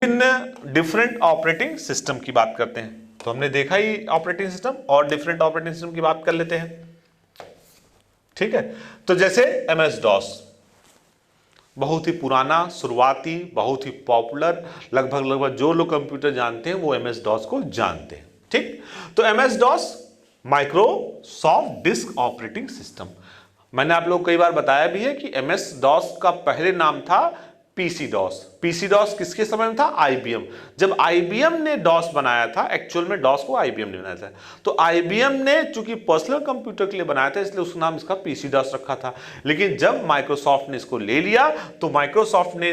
विभिन्न different operating system की बात करते हैं। तो हमने देखा ही ऑपरेटिंग सिस्टम, और डिफरेंट ऑपरेटिंग सिस्टम की बात कर लेते हैं। ठीक है, तो जैसे एमएस डॉस बहुत ही पुराना, शुरुआती, बहुत ही पॉपुलर, लगभग जो लोग कंप्यूटर जानते हैं वो एमएस डॉस को जानते हैं। ठीक, तो MS DOS Microsoft disk operating system. मैंने आप लोग कई बार बताया भी है कि एमएस डॉस का पहले नाम था पीसी डॉस। पीसी डॉस किसके समय में था? आईबीएम। जब आईबीएम ने डॉस बनाया था, एक्चुअल में डॉस को आईबीएम ने बनाया था, तो आईबीएम ने चूंकि पर्सनल कंप्यूटर के लिए बनाया था इसलिए उसका नाम इसका पीसी डॉस रखा था। लेकिन जब माइक्रोसॉफ्ट ने इसको ले लिया तो माइक्रोसॉफ्ट ने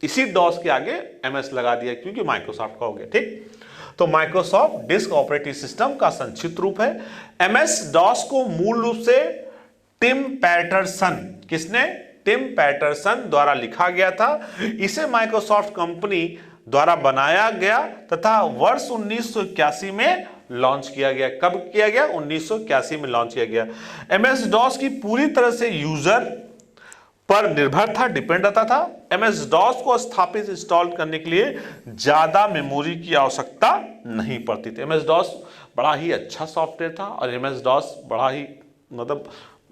इसी डॉस के आगे एमएस लगा दिया, क्योंकि माइक्रोसॉफ्ट का हो गया। ठीक, तो माइक्रोसॉफ्ट डिस्क ऑपरेटिंग सिस्टम का संक्षिप्त रूप है। एमएस डॉस को मूल रूप से टिम पैटरसन, किसने? टिम पैटरसन द्वारा लिखा गया था। इसे माइक्रोसॉफ्ट कंपनी द्वारा बनाया गया तथा वर्ष 1981 में लॉन्च किया गया। कब किया गया? 1981 में लॉन्च किया गया। एमएस डॉस की पूरी तरह से यूजर पर निर्भर था, डिपेंड रहता था। एमएस डॉस को स्थापित इंस्टॉल करने के लिए ज्यादा मेमोरी की आवश्यकता नहीं पड़ती थी। एमएस डॉस बड़ा ही अच्छा सॉफ्टवेयर था और एमएस डॉस बड़ा ही मतलब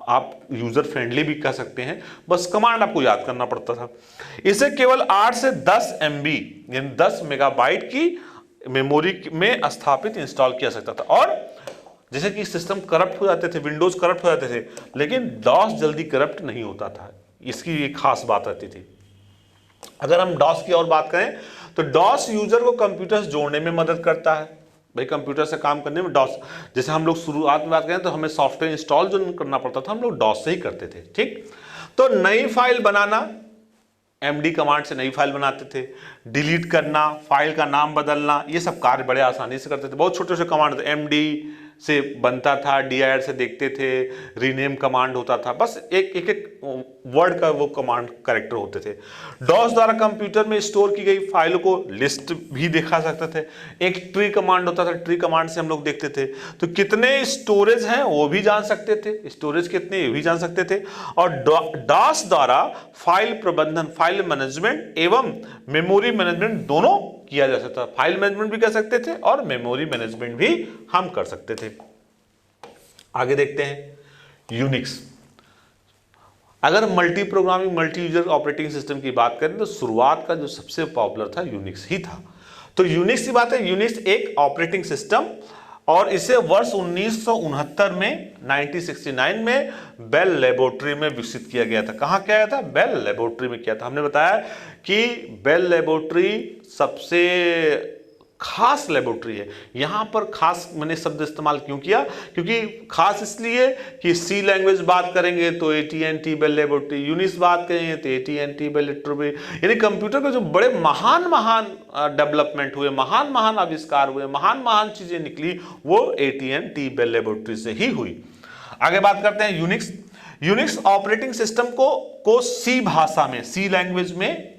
आप यूजर फ्रेंडली भी कह सकते हैं, बस कमांड आपको याद करना पड़ता था। इसे केवल 8 से 10 MB यानी 10 मेगाबाइट की मेमोरी में स्थापित इंस्टॉल किया सकता था। और जैसे कि सिस्टम करप्ट हो जाते थे, विंडोज करप्ट हो जाते थे, लेकिन डॉस जल्दी करप्ट नहीं होता था। इसकी एक खास बात रहती थी। अगर हम डॉस की और बात करें तो डॉस यूजर को कंप्यूटर से जोड़ने में मदद करता है। भाई कंप्यूटर से काम करने में डॉस, जैसे हम लोग शुरुआत में बात करें तो हमें सॉफ्टवेयर इंस्टॉल जो करना पड़ता था हम लोग डॉस से ही करते थे। ठीक, तो नई फाइल बनाना, एमडी कमांड से नई फाइल बनाते थे। डिलीट करना, फाइल का नाम बदलना, ये सब कार्य बड़े आसानी से करते थे। बहुत छोटे छोटे कमांड थे, एमडी से बनता था, dir से देखते थे, रीनेम कमांड होता था, बस एक वर्ड का वो कमांड कैरेक्टर होते थे। डॉस द्वारा कंप्यूटर में स्टोर की गई फाइलों को लिस्ट भी दिखा सकते थे। एक ट्री कमांड होता था, ट्री कमांड से हम लोग देखते थे तो कितने स्टोरेज हैं वो भी जान सकते थे, स्टोरेज कितने ये भी जान सकते थे। और डॉस द्वारा फाइल प्रबंधन, फाइल मैनेजमेंट एवं मेमोरी मैनेजमेंट दोनों किया जा सकता था। फाइल मैनेजमेंट भी कर सकते थे और मेमोरी मैनेजमेंट भी हम कर सकते थे। आगे देखते हैं यूनिक्स। अगर multi programming, multi user operating system की बात करें तो शुरुआत का जो सबसे पॉपुलर था यूनिक्स ही था। तो यूनिक्स की बात है, यूनिक्स एक ऑपरेटिंग सिस्टम और इसे वर्ष 1969 में 1969 में बेल लेबोरेटरी में विकसित किया गया था। कहाँ किया गया था? बेल लेबोरेटरी में किया था। हमने बताया कि बेल लेबोरेटरी सबसे खास लेबोरेटरी है। यहां पर खास मैंने शब्द इस्तेमाल क्यों किया? क्योंकि खास इसलिए कि सी लैंग्वेज बात करेंगे तो AT&T बेल लेबोरेटरी, यूनिक्स बात करेंगे तो AT&T बेल लेबोरेटरी, यानी कंप्यूटर के जो बड़े महान डेवलपमेंट हुए, महान आविष्कार हुए, महान चीजें निकली, वो AT&T बेल लेबोरेटरी से ही हुई। आगे बात करते हैं यूनिक्स। यूनिक्स ऑपरेटिंग सिस्टम को सी भाषा में, सी लैंग्वेज में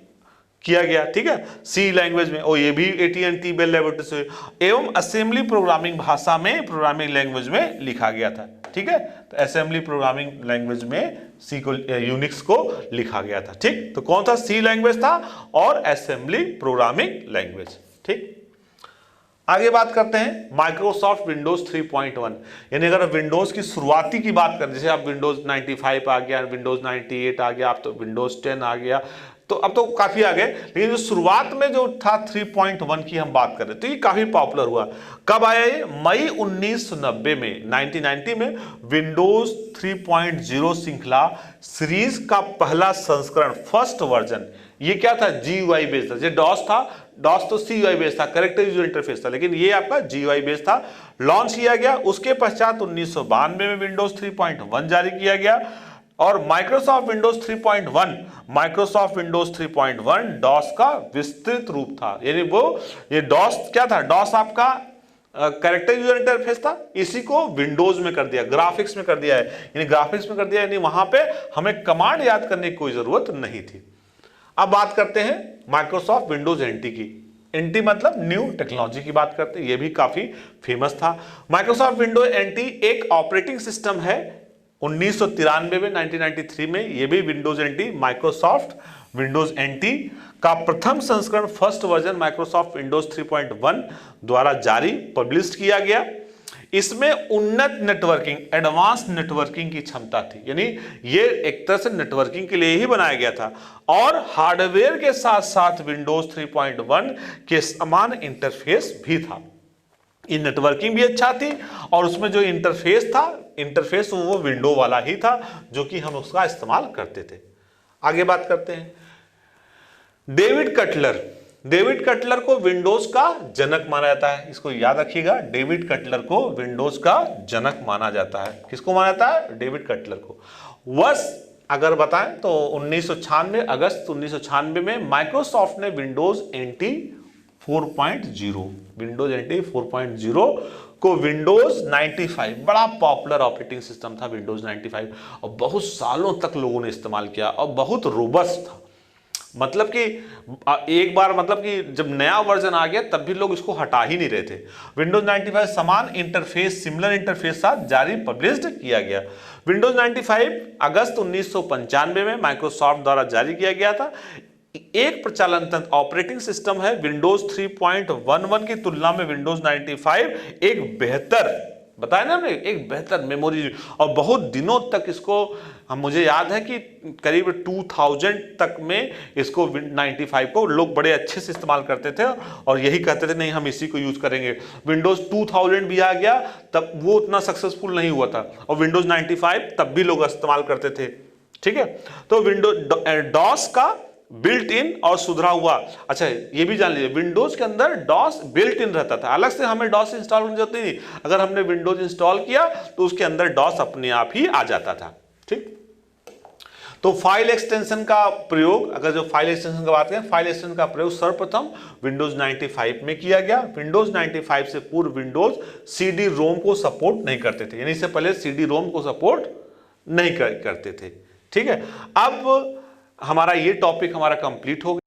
किया गया। ठीक है, सी लैंग्वेज में, और ये भी AT&T बेल लेबोरेटरी से, एवं असेंबली प्रोग्रामिंग भाषा में, प्रोग्रामिंग लैंग्वेज में लिखा गया था। ठीक है, तो असेंबली प्रोग्रामिंग लैंग्वेज में सी को, यूनिक्स को लिखा गया था। ठीक, तो कौन सा? सी लैंग्वेज था और असेंबली प्रोग्रामिंग लैंग्वेज। ठीक, आगे बात करते हैं माइक्रोसॉफ्ट विंडोज 3.1। यानी अगर विंडोज की शुरुआती की बात करें, जैसे आप विंडोज 95 आ गया, विंडोज 98 आ गया, आप तो विंडोज 10 आ गया, तो अब तो काफी आ गए, लेकिन जो शुरुआत में जो था 3.1 की हम बात कर रहे तो ये काफी पॉपुलर हुआ। कब आया ये? मई 1990 में, 1990 में विंडोज 3.0 श्रृंखला सीरीज का पहला संस्करण, फर्स्ट वर्जन, ये क्या था? GUI बेस्ड था। ये डॉस था, डॉस तो CUI बेस्ड था, कैरेक्टर यूजर इंटरफेस था, लेकिन ये आपका GUI बेस्ड था। लॉन्च किया गया, उसके पश्चात 1992 में विंडोज 3.1 जारी किया गया और माइक्रोसॉफ्ट विंडोज 3.1 डॉस का विस्तृत रूप था। यानी ये डॉस क्या था? डॉस आपका कैरेक्टर यूजर इंटरफेस था, इसी को विंडोज में कर दिया, ग्राफिक्स में कर दिया है, यानी ग्राफिक्स में कर दिया, यानी वहां पे हमें कमांड याद करने की कोई जरूरत नहीं थी। अब बात करते हैं माइक्रोसॉफ्ट विंडोज NT की। NT मतलब न्यू टेक्नोलॉजी की बात करते हैं, यह भी काफी फेमस था। माइक्रोसॉफ्ट विंडोज NT एक ऑपरेटिंग सिस्टम है 1993 में 1993 में ये भी Windows NT Microsoft Windows NT का प्रथम संस्करण फर्स्ट वर्जन माइक्रोसॉफ्ट विंडोज 3.1 द्वारा जारी पब्लिश किया गया। इसमें उन्नत नेटवर्किंग एडवांस नेटवर्किंग की क्षमता थी, यानी ये एक तरह से नेटवर्किंग के लिए ही बनाया गया था और हार्डवेयर के साथ साथ विंडोज 3.1 के समान इंटरफेस भी था। ये नेटवर्किंग भी अच्छा थी और उसमें जो इंटरफेस वो विंडो वाला ही था जो कि हम उसका इस्तेमाल करते थे। आगे बात करते हैं। डेविड कटलर को विंडोज का जनक माना जाता है। इसको याद रखिएगा, डेविड कटलर को विंडोज का जनक माना जाता है। किसको माना जाता है? डेविड कटलर को। वर्ष अगर बताएं तो 1996 अगस्त 1996 में माइक्रोसॉफ्ट ने विंडोज एनटी 4.0 को विंडोज 95, बड़ा पॉपुलर ऑपरेटिंग सिस्टम था विंडोज 95 और बहुत सालों तक लोगों ने इस्तेमाल किया और बहुत रोबस्ट था। मतलब कि एक बार मतलब कि जब नया वर्जन आ गया तब भी लोग इसको हटा ही नहीं रहे थे। विंडोज 95 समान इंटरफेस सिमिलर इंटरफेस साथ जारी पब्लिश्ड किया गया। विंडोज 95 अगस्त 1995 में माइक्रोसॉफ्ट द्वारा जारी किया गया था। एक प्रचालन तंत्र ऑपरेटिंग सिस्टम है। विंडोज 3.11 की तुलना में विंडोज 95 एक बेहतर, बताया ना हमने, एक बेहतर मेमोरी और बहुत दिनों तक इसको मुझे याद है कि करीब 2000 तक में इसको 95 को लोग बड़े अच्छे से इस्तेमाल करते थे और यही कहते थे नहीं हम इसी को यूज करेंगे। विंडोज 2000 भी आ गया तब वो उतना सक्सेसफुल नहीं हुआ था और विंडोज 95 तब भी लोग इस्तेमाल करते थे। ठीक है, तो विंडोज डॉस का बिल्ट इन और सुधरा हुआ, अच्छा ये भी जान लीजिए विंडोज के अंदर डॉस बिल्ट इन रहता था, अलग से हमें डॉस इंस्टॉल करने की जरूरत नहीं। अगर हमने विंडोज इंस्टॉल किया तो उसके अंदर डॉस अपने आप ही आ जाता था। ठीक, तो फाइल एक्सटेंशन का प्रयोग, अगर जो फाइल एक्सटेंशन की बात करें, फाइल एक्सटेंशन का प्रयोग सर्वप्रथम विंडोज 95 में किया गया। विंडोज 95 से पूर्व विंडोज सीडी रोम को सपोर्ट नहीं करते थे, यानी इससे पहले सीडी रोम को सपोर्ट नहीं करते थे। ठीक है, अब हमारा ये टॉपिक हमारा कंप्लीट हो गया।